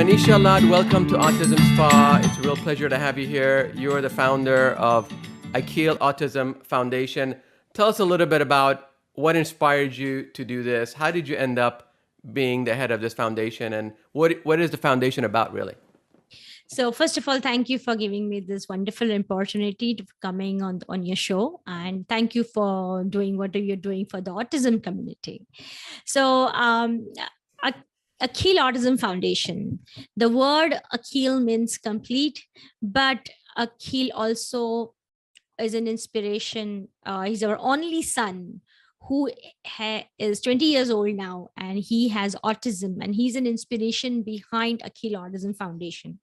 Manisha Lad, welcome to Autism Spa. It's a real pleasure to have you here. You're the founder of Akhil Autism Foundation. Tell us a little bit about what inspired you to do this. How did you end up being the head of this foundation, and what is the foundation about, really? So first of all, thank you for giving me this wonderful opportunity to coming on your show, and thank you for doing what you're doing for the autism community. So, A- Akhil Autism Foundation. The word Akhil means complete, but Akhil also is an inspiration. He's our only son who is 20 years old now, and he has autism, and he's an inspiration behind Akhil Autism Foundation.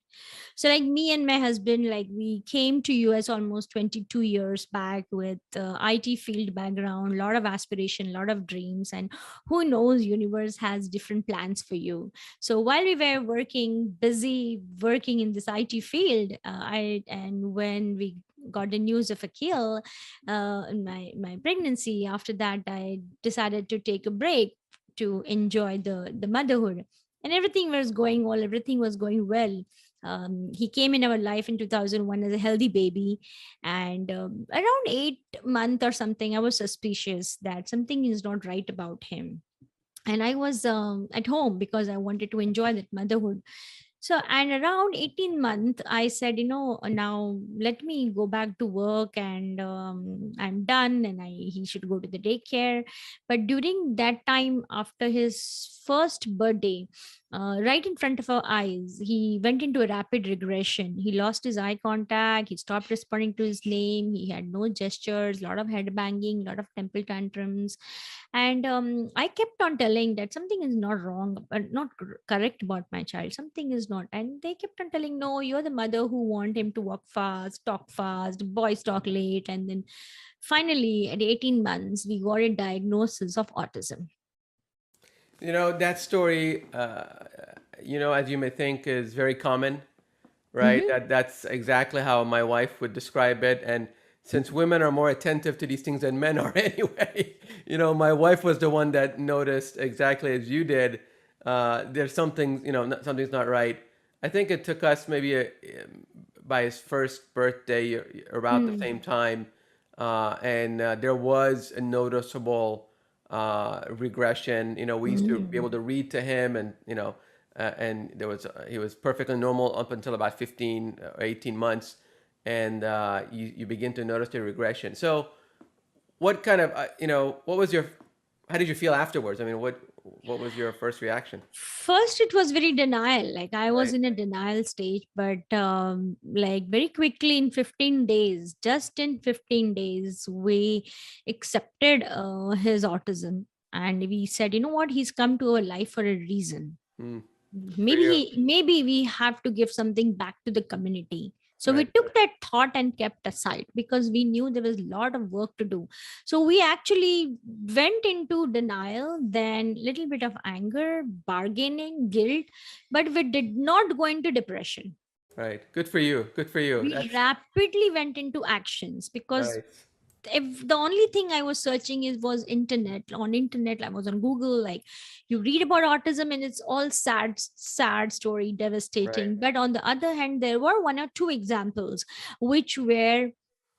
So like me and my husband, like we came to US almost 22 years back with IT field background, a lot of aspiration, a lot of dreams, and who knows, universe has different plans for you. So while we were busy working in this IT field, when we got the news of Akil in my pregnancy, after that I decided to take a break to enjoy the motherhood, and everything was going well. He came in our life in 2001 as a healthy baby, and around 8 months or something, I was suspicious that something is not right about him. And I was at home because I wanted to enjoy that motherhood. So, and around 18 months, I said, now let me go back to work, and I'm done, and he should go to the daycare. But during that time, after his first birthday, right in front of our eyes, he went into a rapid regression. He lost his eye contact. He stopped responding to his name. He had no gestures, a lot of head banging, a lot of temple tantrums. And I kept on telling that something is not wrong, not correct about my child. Something is not. And they kept on telling, no, you're the mother who want him to walk fast, boys talk late. And then finally, at 18 months, we got a diagnosis of autism. That story, as you may think, is very common, right? Mm-hmm. That's exactly how my wife would describe it. And since women are more attentive to these things than men are anyway, my wife was the one that noticed exactly as you did. There's something, something's not right. I think it took us maybe by his first birthday, around the same time, and there was a noticeable regression. We used to be able to read to him, and and he was perfectly normal up until about 15 or 18 months, and you begin to notice the regression. So, what kind of what was your how did you feel afterwards? I mean, what was your first reaction? First, it was very denial. Like I was Right. in a denial stage, but like very quickly in 15 days, just in 15 days, we accepted his autism, and we said, you know what, he's come to our life for a reason. Mm, good for maybe you. maybe we have to give something back to the community. So we Right. took that thought and kept aside because we knew there was a lot of work to do. So we actually went into denial, then little bit of anger, bargaining, guilt, but we did not go into depression. Right. Good for you. Good for you. We That's rapidly went into actions because right. if the only thing I was searching is was internet. I was on Google. Like you read about autism and it's all sad story, Right. devastating. But on the other hand, there were one or two examples which were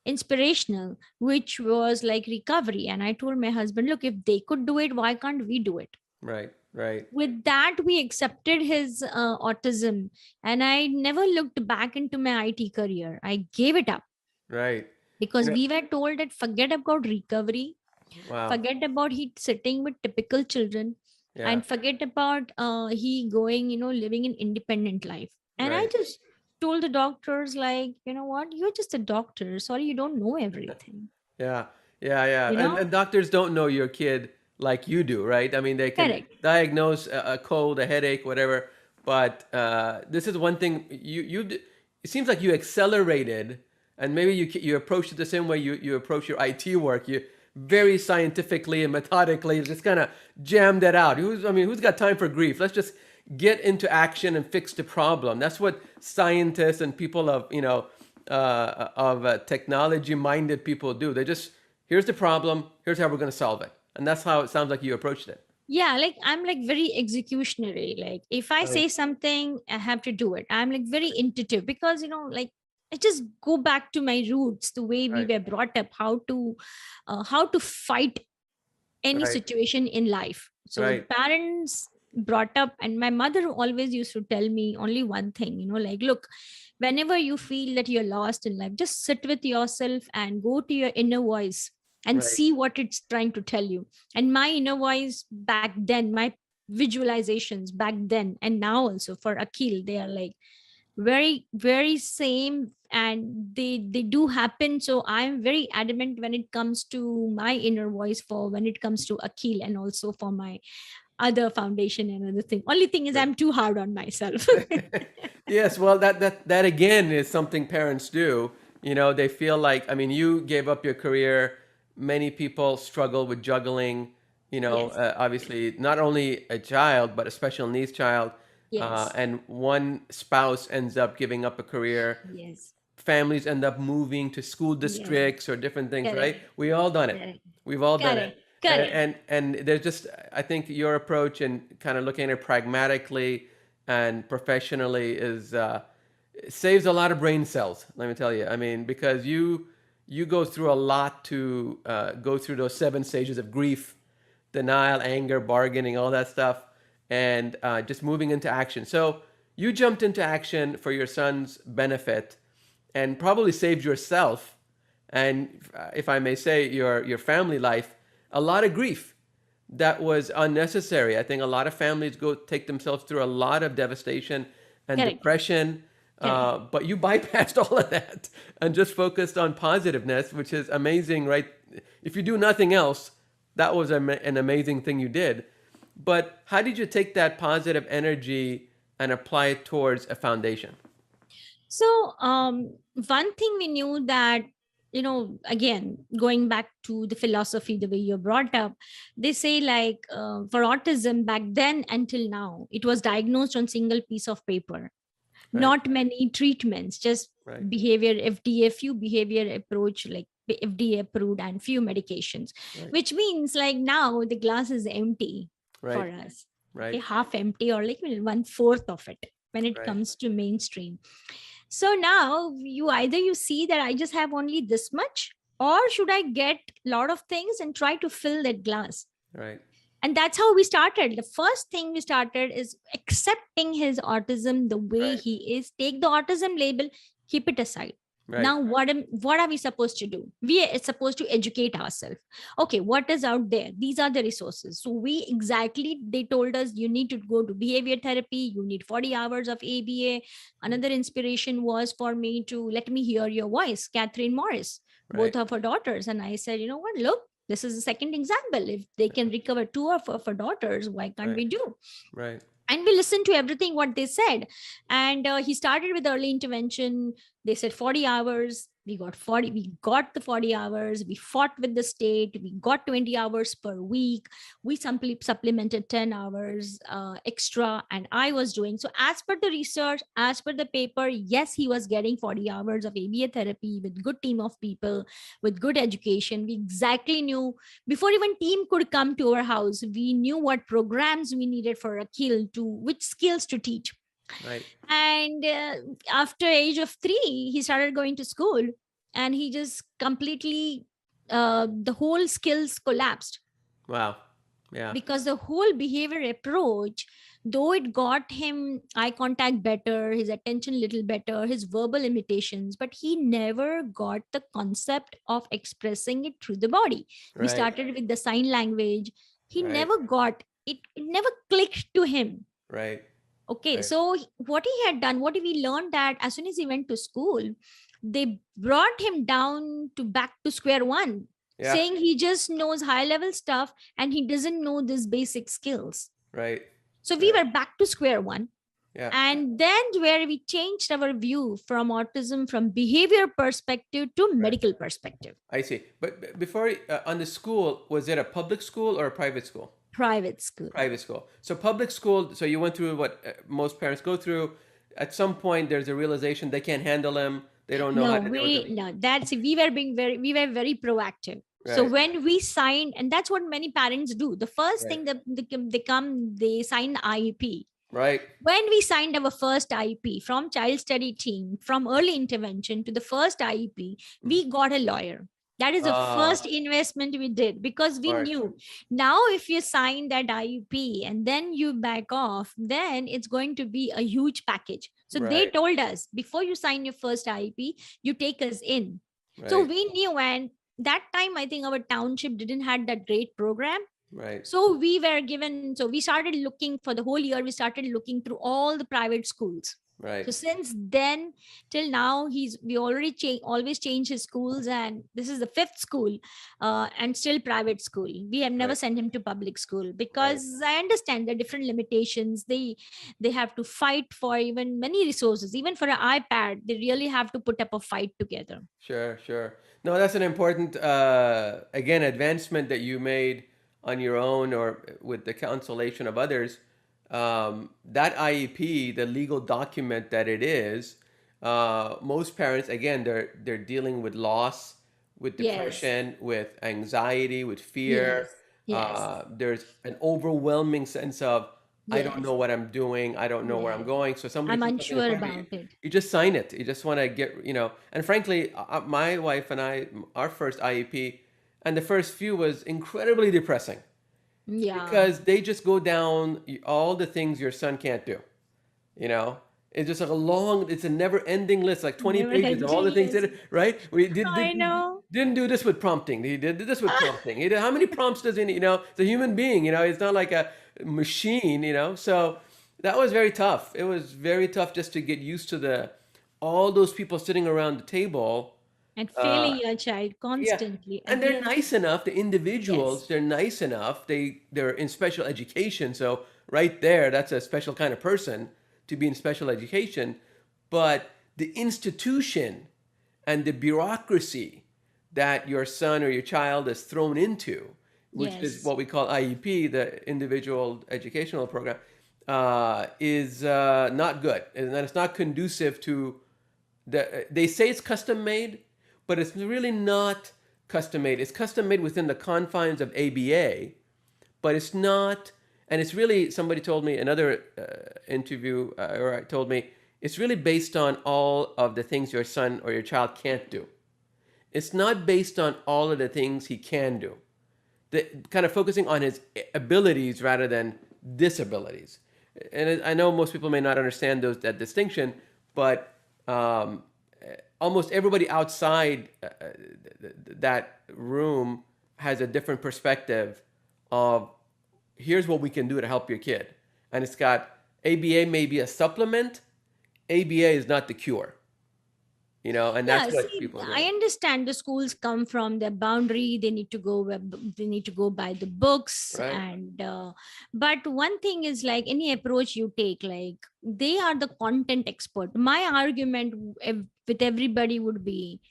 inspirational, which was like recovery. And I told my husband, look, if they could do it, why can't we do it? Right. Right. With that, we accepted his autism, and I never looked back into my IT career. I gave it up Right. You because know. we were told that forget about recovery, Wow. forget about he sitting with typical children, Yeah. and forget about he going, living an independent life. And I Right. just told the doctors, like, you know what, you're just a doctor, sorry, you don't know everything, Yeah, yeah, yeah. you And know doctors don't know your kid like you do, right? I mean, they can correct. diagnose a cold, a headache, whatever. But this is one thing it seems like you accelerated, and maybe you approached it the same way you approach your IT work. You very scientifically and methodically just kind of jammed that out. Who's got time for grief? Let's just get into action and fix the problem. That's what scientists and people of technology-minded people do. They just, here's the problem, here's how we're going to solve it, and that's how it sounds like you approached it. Yeah, like I'm like very executionary. Like if I Right. say something, I have to do it. I'm like very intuitive because like I just go back to my roots, the way we Right. were brought up, how to fight any Right. situation in life. So Right. parents brought up, and my mother always used to tell me only one thing, like, look, whenever you feel that you're lost in life, just sit with yourself and go to your inner voice and Right. see what it's trying to tell you. And my inner voice back then, my visualizations back then and now also for Akhil, they are like very very same, and they do happen. So I'm very adamant when it comes to my inner voice, for when it comes to Akhil, and also for my other foundation and other thing. Only thing is Right. I'm too hard on myself. Yes, well, that again is something parents do. They feel like, I mean, you gave up your career. Many people struggle with juggling. Yes, Obviously, not only a child, but a special needs child, yes, and one spouse ends up giving up a career. yes, Families end up moving to school yes, districts or different things, right? correct, We all done it. correct, We've all done it. correct, And correct. there's just, I think your approach and kind of looking at it pragmatically and professionally is saves a lot of brain cells. Let me tell you. I mean, because you go through a lot to go through those 7 stages of grief, denial, anger, bargaining, all that stuff, and just moving into action. So you jumped into action for your son's benefit, and probably saved yourself, and if I may say, your family life, a lot of grief that was unnecessary. I think a lot of families go take themselves through a lot of devastation and Correct, depression, correct. but you bypassed all of that and just focused on positiveness, which is amazing, right? If you do nothing else, that was an amazing thing you did. But how did you take that positive energy and apply it towards a foundation? So, one thing we knew that, again, going back to the philosophy, the way you're brought up, they say like for autism back then until now, it was diagnosed on single piece of paper, Right, not many treatments, just right, behavior, FDA, few behavior approach, like FDA approved, and few medications, right, which means like now the glass is empty for right, us. Okay, right, half empty, or like 1/4 of it when it right, comes to mainstream. So now you see that I just have only this much, or should I get a lot of things and try to fill that glass? right, And that's how we started. The first thing we started is accepting his autism the way right, he is. Take the autism label, keep it aside. right, Now what are we supposed to do? We are supposed to educate ourselves. Okay, what is out there? These are the resources. So we exactly, they told us you need to go to behavior therapy, you need 40 hours of ABA. Another inspiration was for me to let me hear your voice, Catherine Morris, right, both of her daughters. And I said, you know what, look, this is a second example. If they can recover two of our daughters, why can't right, we do? right, And we listened to everything what they said. And he started with early intervention. They said 40 hours. We got the 40 hours. We fought with the state. We got 20 hours per week. We simply supplemented 10 hours extra, and I was doing so as per the research, as per the paper. Yes, he was getting 40 hours of ABA therapy with good team of people, with good education. We exactly knew, before even team could come to our house, we knew what programs we needed for Akhil, to which skills to teach. right. And after age of 3 he started going to school, and he just completely, the whole skills collapsed, Wow. Yeah. because the whole behavior approach, though it got him eye contact better, his attention little better, his verbal imitations, but he never got the concept of expressing it through the body. We Right. started with the sign language. He Right. never got it, it never clicked to him. Right. Okay, Right. so what he had done, what we learned, that as soon as he went to school, they brought him down to back to square one, Yeah. saying he just knows high level stuff and he doesn't know these basic skills. Right. So we Right. were back to square one. Yeah. And then where we changed our view from autism from behavior perspective to Right. medical perspective. I see. But before, on the school, was it a public school or a private school? Private school. Private school. So public school. So you went through what most parents go through. At some point, there's a realization they can't handle him. They don't know how No, to deal with him. we no, that's we were being very we were very proactive. So Right. when we signed, and that's what many parents do, the first Right. thing that they sign the IEP. Right. When we signed our first IEP, from child study team, from early intervention to the first IEP, we got a lawyer. That is the first Ah, investment we did, because we smart. knew, now if you sign that IEP and then you back off, then it's going to be a huge package. So they Right. told us, before you sign your first IEP, you take us in. So Right. we knew, and that time I think our township didn't had that great program. Right. So we were given, so we started looking for the whole year, we started looking through all the private schools. Right. So since then till now, we already always change his schools, and this is the fifth school, and still private school. We have never Right. sent him to public school, Right. because I understand the different limitations. They have to fight for even many resources, even for an iPad. They really have to put up a fight together. Sure, sure. No, that's an important, again, advancement that you made on your own or with the consolation of others. That IEP, the legal document that it is, most parents, again, they're dealing with loss, with Yes, depression, with anxiety, with fear. yes, yes, There's an overwhelming sense of, I don't know yes, what I'm doing. I don't know where I'm yes. going. So somebody I'm puts something in unsure front of you, about it. you just sign it. You just want to get, and frankly, my wife and I, our first IEP, and the first few was incredibly depressing Yeah, because they just go down all the things your son can't do. You know, it's just like it's a never-ending list, like 20 never pages of all ending the things list. that, right? We I know. didn't do this with prompting. He did this with prompting. He did, how many prompts does he need? It's a human being, it's not like a machine, So that was very tough. It was very tough just to get used to all those people sitting around the table. And Uh, failing your child yeah, constantly. and And they're nice enough. The yes, individuals, they're nice enough. They're in special education, so right there, that's a special kind of person to be in special education. But the institution and the bureaucracy that your son or your child is thrown into, which is yes, what we call IEP, the Individual Educational Program, is not good, and it's not conducive to they say it's custom made, but it's really not custom made. It's custom made within the confines of ABA, but it's not. And it's really, somebody told me, another interview, or told me, it's really based on all of the things your son or your child can't do. It's not based on all of the things he can do. Kind of focusing on his abilities rather than disabilities. And I know most people may not understand that distinction, but um, almost everybody outside that room has a different perspective of, here's what we can do to help your kid. And it's got, ABA may be a supplement, ABA is not the cure, and yeah. that's what See, people are I doing. understand the schools come from their boundary. They need to go by the books, Right? and but one thing is, like any approach you take, like they are the content expert. My argument with everybody would be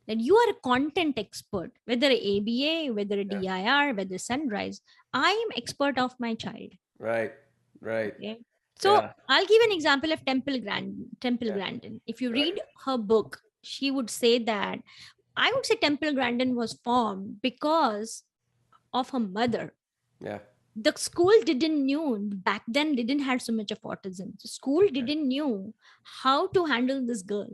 that you are a content expert, whether ABA, whether a Yeah. DIR, whether Sunrise. I am expert of my child. Right. Right. Okay. So Yeah. I'll give an example of Temple Yeah. Grandin. If you Right. read her book, she would say that, I would say Temple Grandin was formed because of her mother. Yeah. The school didn't knew back then, didn't have so much of autism. The school Yeah. didn't knew how to handle this girl.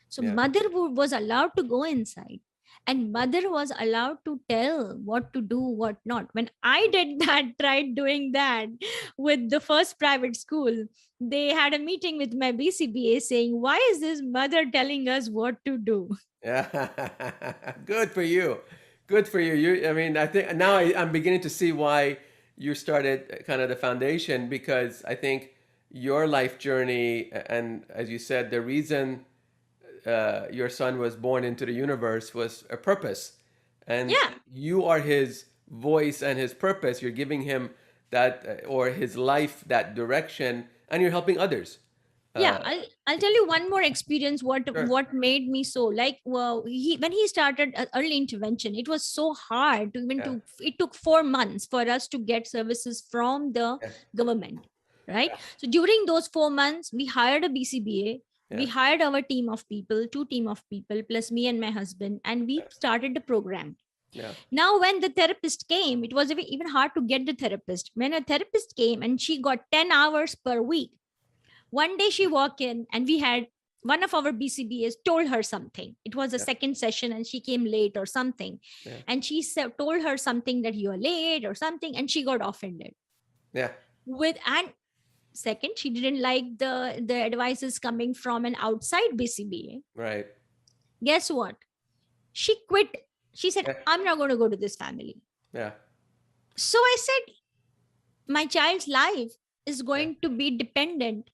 So Yeah. mother was allowed to go inside, and mother was allowed to tell what to do, what not. When I did that, tried doing that with the first private school, they had a meeting with my BCBA saying, why is this mother telling us what to do? Yeah. Good for you. Good for you. I mean, I think now I'm beginning to see why you started kind of the foundation, because I think your life journey, and as you said, the reason your son was born into the universe was a purpose. And Yeah. you are his voice and his purpose. You're giving him that, or his life, that direction, and you're helping others. Yeah, Uh, I'll tell you one more experience, sure. what made me so, like, well, when he started early intervention, it was so hard to even Yeah. to it took 4 months for us to get services from the Yeah. government, right? Yeah. So during those 4 months, we hired a BCBA. We Yeah. hired our team of people, two team of people plus me and my husband, and we Yeah. started the program. Yeah. Now, when the therapist came, it was even hard to get the therapist. When a therapist came and she got 10 hours per week, one day she walked in and we had one of our BCBAs told her something. It was a Yeah. second session and she came late or something. Yeah. And she told her something that you're late or something, and she got offended. Yeah. And second, she didn't like the advices coming from an outside BCBA. Right. Guess what? She quit. She said, Yeah. I'm not going to go to this family. Yeah. So I said, my child's life is Yeah. going to be dependent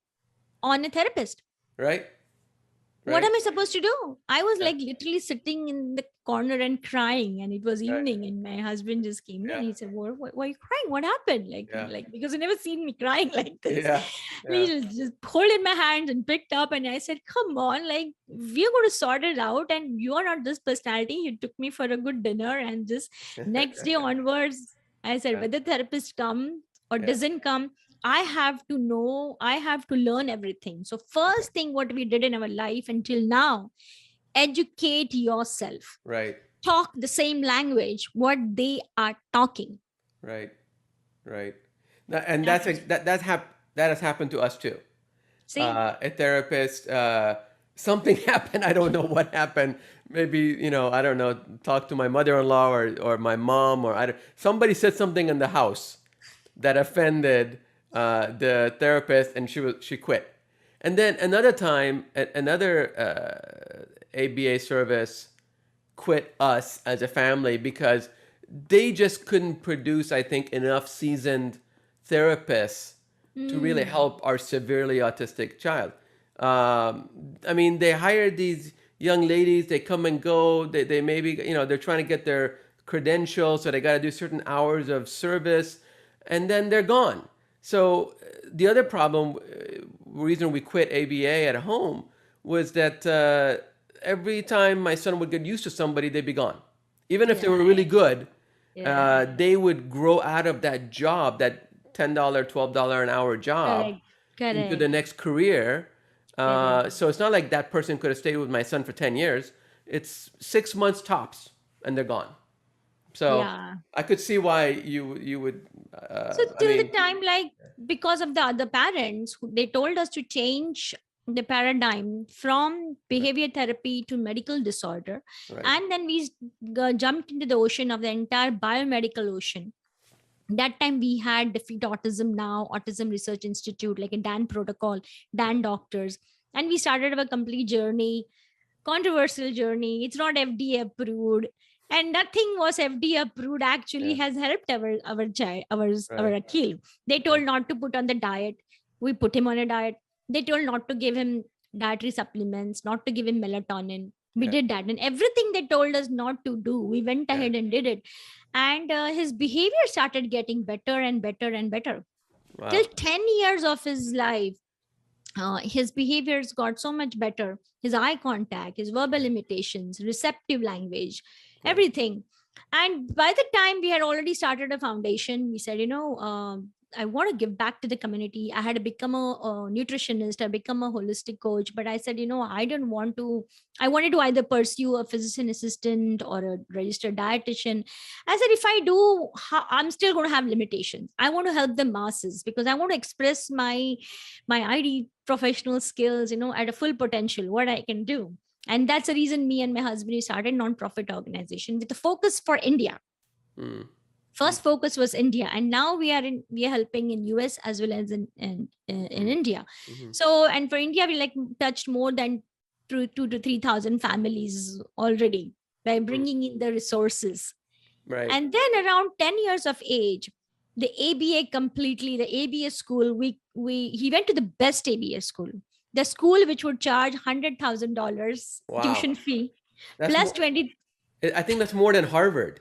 on a therapist. Right. What Right. am I supposed to do? I was Yeah. like literally sitting in the corner and crying, and it was Right. evening, and my husband just came in Yeah. and he said, why are you crying? What happened? Yeah. Because you never seen me crying like this. Yeah. Yeah. We just pulled in my hands and picked up, and I said, come on, like, we're going to sort it out, and you are not this personality. You took me for a good dinner, and just next day onwards, I said, Yeah. whether therapist come or Yeah. doesn't come, I have to know, I have to learn everything. So first thing what we did in our life until now, educate yourself. Right. Talk the same language what they are talking. Right. Right. And that has happened to us too. See? A therapist, something happened. I don't know what happened. Maybe, I don't know, talk to my mother-in-law or my mom, or somebody said something in the house that offended the therapist, and she quit. And then another time, another ABA service quit us as a family because they just couldn't produce, I think, enough seasoned therapists to really help our severely autistic child. I mean, they hired these young ladies, they come and go, they maybe, they're trying to get their credentials, so they got to do certain hours of service, and then they're gone. So the other problem, reason we quit ABA at home, was that every time my son would get used to somebody, they'd be gone. Even if they were really good, they would grow out of that job, that $10, $12 an hour job, into the next career. So it's not like that person could have stayed with my son for 10 years. It's 6 months tops, and they're gone. So I could see why you would. So till the time, like, because of the other parents, they told us to change the paradigm from behavior therapy to medical disorder. Right. And then we jumped into the ocean of the entire biomedical ocean. That time we had Defeat Autism Now, Autism Research Institute, like a DAN protocol, DAN doctors. And we started our complete journey, controversial journey. It's not FDA approved. And nothing was FDA approved actually has helped our child, our Akhil. They told not to put on the diet. We put him on a diet. They told not to give him dietary supplements, not to give him melatonin. We did that. And everything they told us not to do, we went ahead and did it. And his behavior started getting better and better and better. Wow. Till 10 years of his life, his behaviors got so much better. His eye contact, his verbal imitations, receptive language, everything. And by the time we had already started a foundation, we said, I want to give back to the community. I had to become a nutritionist, I become a holistic coach, but I said, I didn't want to, I wanted to either pursue a physician assistant or a registered dietitian. I said, if I do, I'm still going to have limitations. I want to help the masses because I want to express my ID professional skills, at a full potential, what I can do. And that's the reason me and my husband started non-profit organization with a focus for India. First focus was India, and now we are helping in US as well as in India. So, and for India, we touched more than 2,000 to 3,000 families already by bringing in the resources. Right. And then around 10 years of age, the ABA school, he went to the best ABA school, the school which would charge $100,000 tuition fee, That's plus 20. I think that's more than Harvard.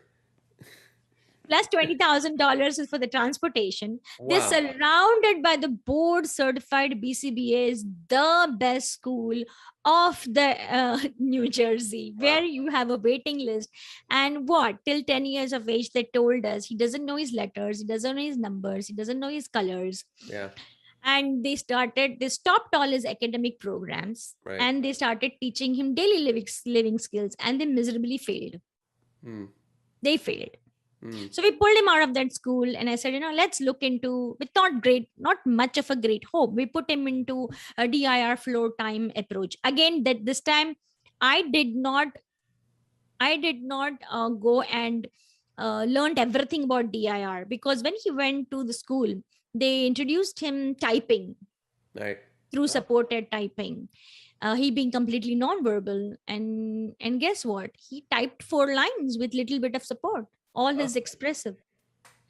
Plus $20,000 for the transportation. Wow. They're surrounded by the board certified BCBAs, the best school of the New Jersey, where you have a waiting list. And till 10 years of age, they told us he doesn't know his letters, he doesn't know his numbers, he doesn't know his colors. Yeah. And they stopped all his academic programs, and they started teaching him daily living skills, and they miserably failed. They failed. Mm. So we pulled him out of that school, and I said, let's look into, with not much of a great hope. We put him into a DIR floor time approach. Again, that this time I did not, go and learned everything about DIR, because when he went to the school, they introduced him typing Right. through Oh, supported typing. He being completely nonverbal, and guess what? He typed 4 lines with little bit of support. All oh, his expressive.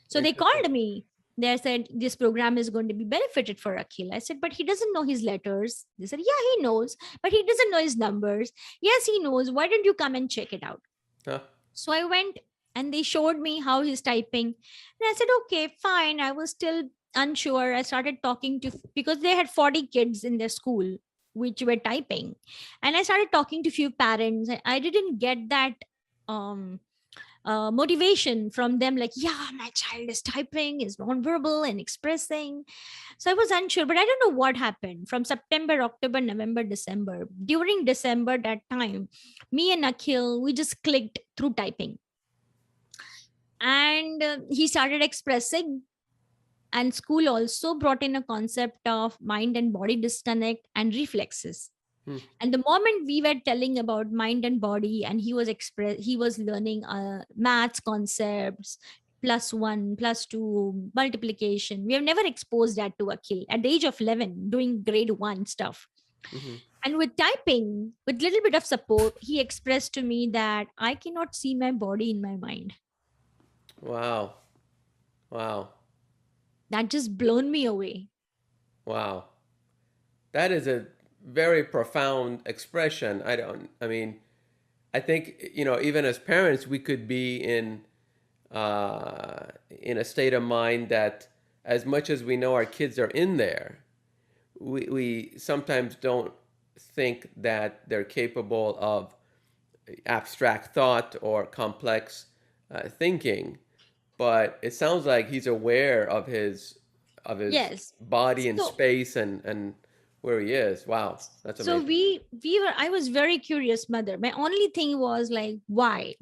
So they interesting. called me. They said this program is going to be benefited for Akhil. I said, but he doesn't know his letters. They said, yeah, he knows, but he doesn't know his numbers. Yes, he knows. Why don't you come and check it out? Huh. So I went, and they showed me how he's typing. And I said, okay, fine. I was still unsure. I started talking to, because they had 40 kids in their school which were typing. And I started talking to few parents. I didn't get that um motivation from them, like, yeah, my child is typing, is nonverbal and expressing. So I was unsure, but I don't know what happened from September, October, November, December. During December, that time, me and Akhil, we just clicked through typing. And he started expressing. And school also brought in a concept of mind and body disconnect and reflexes. Hmm. And the moment we were telling about mind and body, and he was learning maths concepts, +1 +2 multiplication. We have never exposed that to a kid at the age of 11 doing grade 1 stuff. Hmm. And with typing, with little bit of support, he expressed to me that I cannot see my body in my mind. Wow. Wow. That just blown me away. Wow. That is a very profound expression. I mean, I think, even as parents, we could be in a state of mind that as much as we know our kids are in there, we sometimes don't think that they're capable of abstract thought or complex thinking. But it sounds like he's aware of his Yes. body and So space and where he is. Wow, that's so amazing. we were I was very curious mother. My only thing was like, why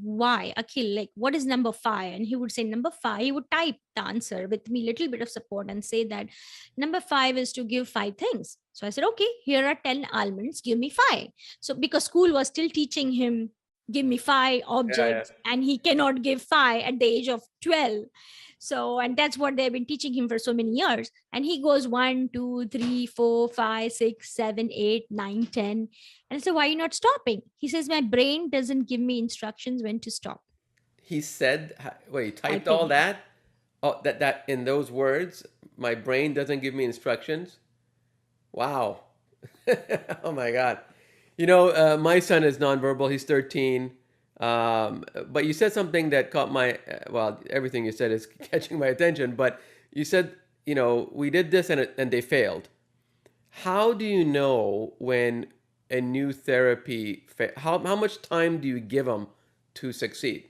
Akhil, like, what is number 5? And he would say number 5. He would type the answer with me little bit of support and say that number 5 is to give 5 things. So I said, okay, here are 10 almonds, give me 5. So because school was still teaching him, give me 5 Yeah, yeah. objects, and he cannot give 5 at the age of 12. So, and that's what they've been teaching him for so many years. And he goes 1, 2, 3, 4, 5, 6, 7, 8, 9, 10. And I said, why are you not stopping? He says, my brain doesn't give me instructions when to stop He said, wait, he typed all typing. that? Oh, that in those words, my brain doesn't give me instructions. Wow. Oh my God. My son is nonverbal. He's 13. But you said something that caught well, everything you said is catching my attention. But you said, we did this and they failed. How do you know when a new therapy, how much time do you give them to succeed?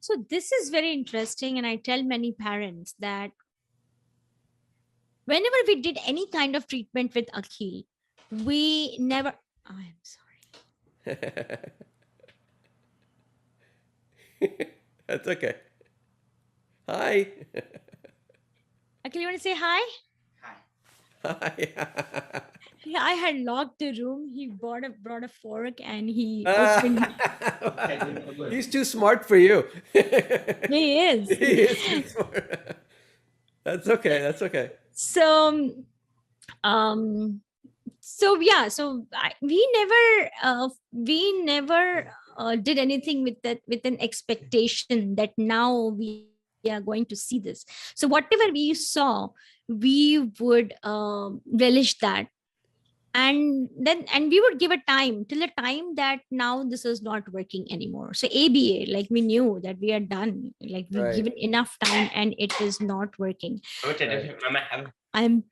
So this is very interesting. And I tell many parents that whenever we did any kind of treatment with Akhil, we never, I'm sorry. That's okay. Hi. Akhil, you want to say hi? Hi. Yeah, I had locked the room. He brought a fork and he opened. Ah, he's too smart for you. He He is. is too smart. That's okay. That's okay. So um so yeah, so we never did anything with that, with an expectation that now we are going to see this. So whatever we saw, we would relish that. And we would give a time till the time that now this is not working anymore. So ABA, like, we knew that we are done, like we Right. given enough time and it is not working. Right. I'm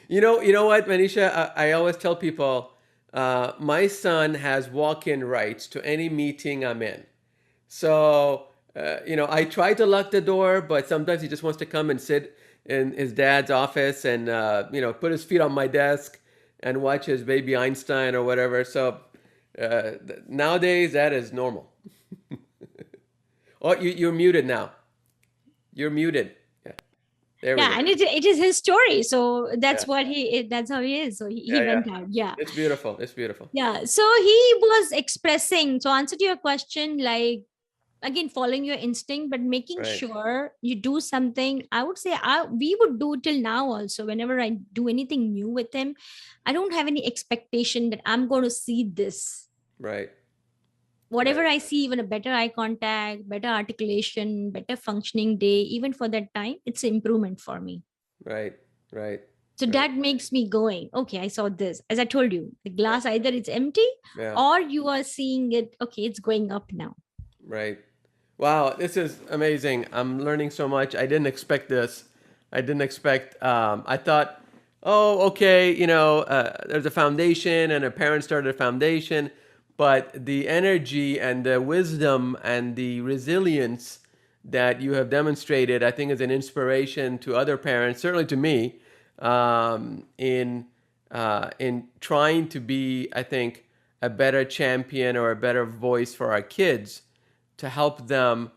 You know what, Manisha? I always tell people, my son has walk-in rights to any meeting I'm in. So, I try to lock the door, but sometimes he just wants to come and sit in his dad's office and, put his feet on my desk. and watches Baby Einstein or whatever. So nowadays that is normal. Oh, you're muted now. You're muted. Yeah, there we Yeah, go. and it is his story, so Yeah, that's how he is. So he yeah, yeah. went out. Yeah. It's beautiful. It's beautiful. Yeah, so he was expressing, so answer to your question, like, again, following your instinct, but making Right, sure you do something. I would say we would do till now also. Whenever I do anything new with him, I don't have any expectation that I'm going to see this. right, Whatever right, I see, even a better eye contact, better articulation, better functioning day, even for that time, it's an improvement for me. right, right, So right. that makes me going, okay, I saw this. As I told you, the glass, either it's empty Yeah, or you are seeing it, okay, it's going up now. right. Wow, this is amazing. I'm learning so much. I didn't expect this. I didn't expect. I thought, oh, okay, there's a foundation, and a parent started a foundation, but the energy and the wisdom and the resilience that you have demonstrated, I think, is an inspiration to other parents, certainly to me, in trying to be, I think, a better champion or a better voice for our kids to help them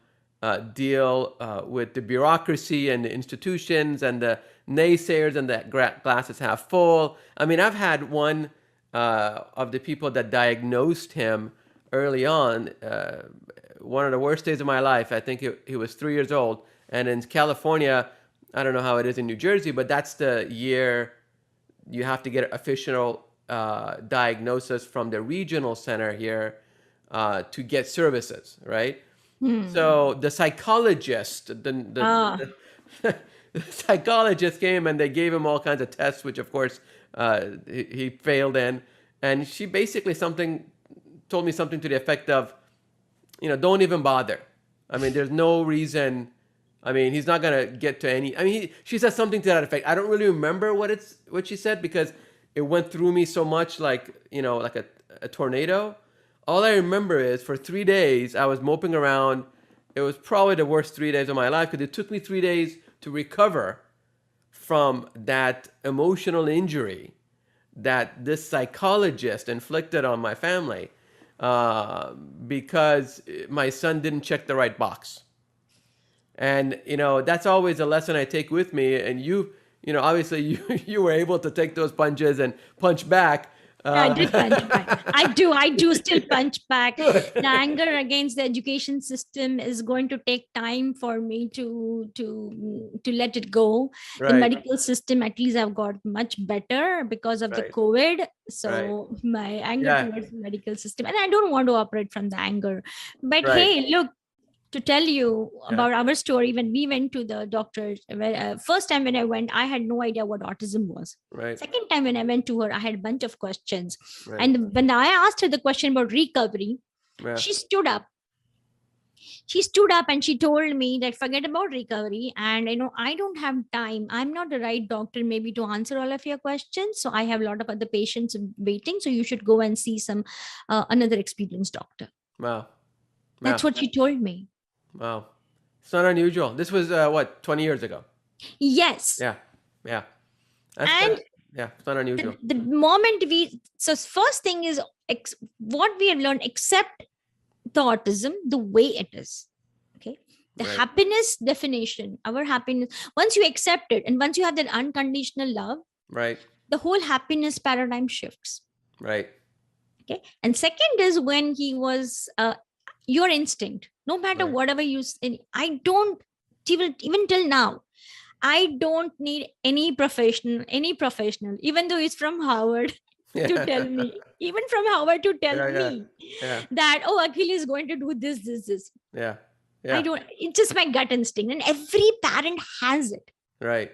deal with the bureaucracy and the institutions and the naysayers and the glasses half full. I mean, I've had one of the people that diagnosed him early on, one of the worst days of my life. I think he was 3 years old. And in California, I don't know how it is in New Jersey, but that's the year you have to get an official diagnosis from the regional center here to get services, right? So the psychologist, Ah, the psychologist came and they gave him all kinds of tests, which of course he failed in, and she basically told me something to the effect of, don't even bother. I mean, there's no reason. I mean, he's not gonna get to any. I mean, she said something to that effect. I don't really remember what she said because it went through me so much, like like a tornado. All I remember is for 3 days I was moping around. It was probably the worst 3 days of my life because it took me 3 days to recover from that emotional injury that this psychologist inflicted on my family because my son didn't check the right box. And that's always a lesson I take with me. And obviously you were able to take those punches and punch back. yeah, I did punch back. I do still punch back. Good. The anger against the education system is going to take time for me to let it go. The Right, medical system, at least I've got much better because of the right, COVID. right. So my anger Yeah, towards the medical system, and I don't want to operate from the anger. But right. hey, look, to tell you Yeah, about our story, when we went to the doctor, first time when I went, I had no idea what autism was. right, Second time when I went to her, I had a bunch of questions. right. And when I asked her the question about recovery, Yeah, she stood up. She stood up and she told me that forget about recovery. And I don't have time. I'm not the right doctor maybe to answer all of your questions. So I have a lot of other patients waiting. So you should go and see some another experienced doctor. wow, That's wow, what she told me. wow. It's not unusual. This was what, 20 years ago? Yes. Yeah, yeah. And Yeah, it's not unusual. the moment so first thing is what we have learned, accept the autism the way it is. Okay. The Right, happiness definition, our happiness, once you accept it and once you have that unconditional love, right, the whole happiness paradigm shifts. right, Okay. And second is when he was your instinct, no matter right. whatever you say, I don't, even till now, I don't need any professional, even though he's from Harvard, to tell Yeah, me, even from Harvard to tell yeah, yeah, me yeah, that, oh, Akhil is going to do this. yeah, I yeah. don't, it's just my gut instinct. And every parent has it. Right,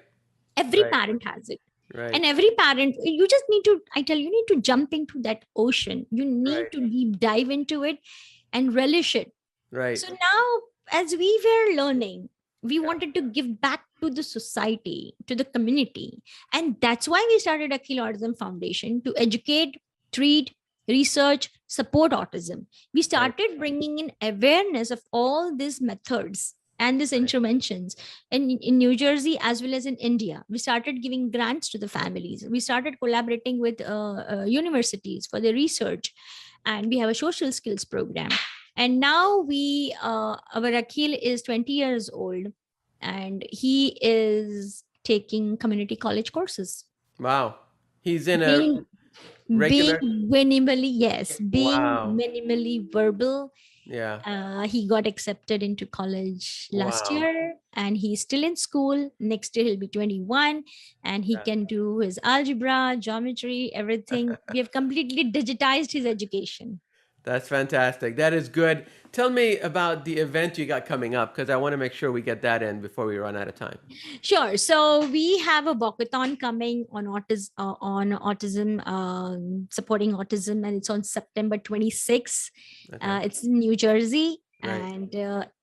Every right, parent has it. right, And every parent, you just need to, I tell you, you need to jump into that ocean. You need right, to deep dive into it and relish it. right. So now, as we were learning, we Yeah, wanted to give back to the society, to the community. And that's why we started Akhil Autism Foundation, to educate, treat, research, support autism. We right, started bringing in awareness of all these methods. and these interventions. And in New Jersey as well as in India, we started giving grants to the families. We started collaborating with universities for the research, and we have a social skills program. And now our Akhil is 20 years old, and he is taking community college courses. Wow. He's in a Being being regular. minimally, yes, being Wow. minimally verbal. Yeah. He got accepted into college last Wow. year, and he's still in school. Next year he'll be 21, and he Yeah. can do his algebra, geometry, everything. We have completely digitized his education. That's fantastic. That is good. Tell me about the event you got coming up, because I want to make sure we get that in before we run out of time. Sure. So we have a walkathon coming on autism, supporting autism, and it's on September 26th. Okay. It's in New Jersey, Right. and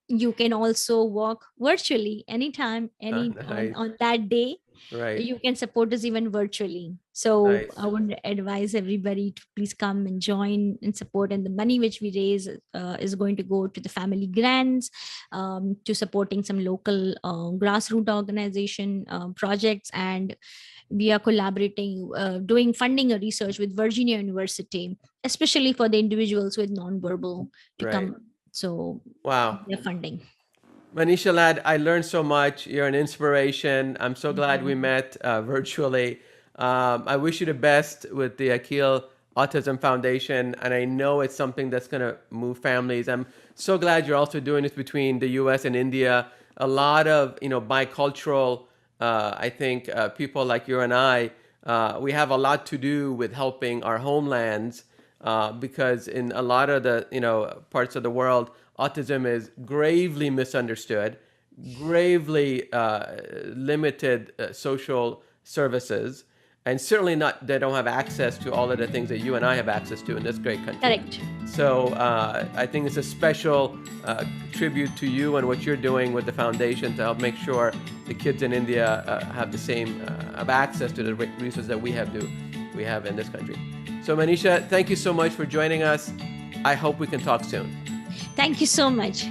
you can also walk virtually anytime, Nice. on that day. Right. You can support us even virtually. So I Nice. would advise everybody to please come and join and support. And the money which we raise is going to go to the family grants, to supporting some local grassroots organization projects. And we are collaborating, doing funding a research with Virginia University, especially for the individuals with nonverbal to Right. come. So Wow. we are funding. Manisha Lad, I learned so much. You're an inspiration. I'm so glad we Mhm. met virtually. I wish you the best with the Akhil Autism Foundation, and I know it's something that's going to move families. I'm so glad you're also doing this between the U.S. and India. A lot of bicultural, I think, people like you and I, we have a lot to do with helping our homelands, because in a lot of the parts of the world, autism is gravely misunderstood, gravely limited social services, and certainly not, they don't have access to all of the things that you and I have access to in this great country. Correct. So I think it's a special tribute to you and what you're doing with the foundation to help make sure the kids in India have the same have access to the resources that we have in this country. So Manisha, thank you so much for joining us. I hope we can talk soon. Thank you so much.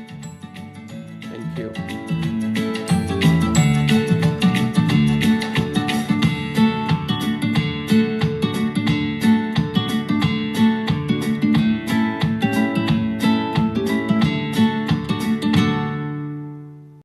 Thank you.